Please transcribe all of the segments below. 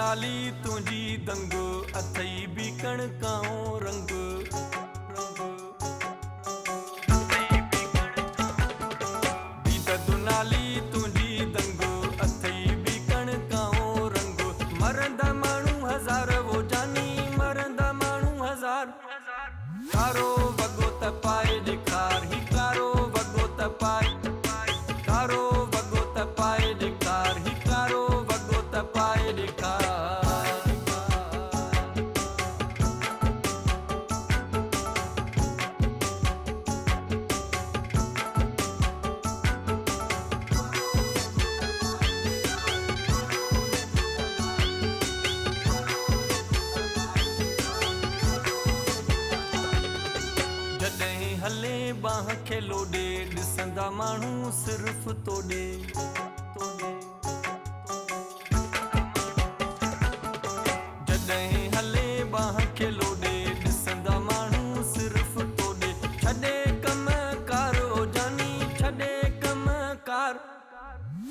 दुनाली तुझी दंग अथई बीकण काओ रंग दुनाली तुझी दंग अथई बीकण काओ रंग मरंदा माण्हू हज़ार वो जानी मरंदा माण्हू हज़ार कारो वॻो त पाए ॾेखार ही कारो वॻो त पाए कारो वॻो त पाए ॾेखार ही कारो वॻो त पाए ॾेखार हले बाह खे लोॾे ॾिसंदा माण्हू सिर्फ़ तोॾे जॾहिं हले बाह खे लोॾे ॾिसंदा माण्हू सिर्फ़ तोॾे छॾे कम कार ओ जानी छॾे कम कार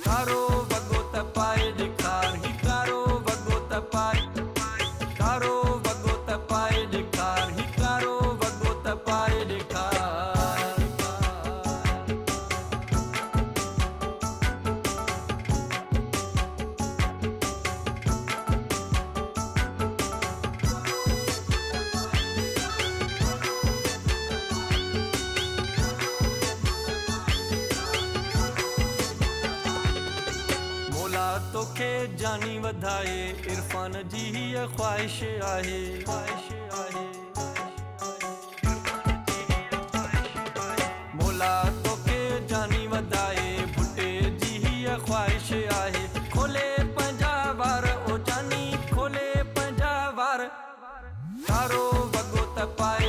कारो वॻो त पाए ॾेखार ही कारो वॻो त पाए कारो वॻो त पाए ॾेखार ही कारो वॻो त पाए ॾेखार तोखे जानी वधाए इरफान जी हीअ ख़्वाहिश आहे मौला तोखे जानी वधाए भुटे जी हीअ ख़्वाहिश आहे खोले पंहिंजा वार ओ जानी खोले पंहिंजा वार कारो वॻो त पाए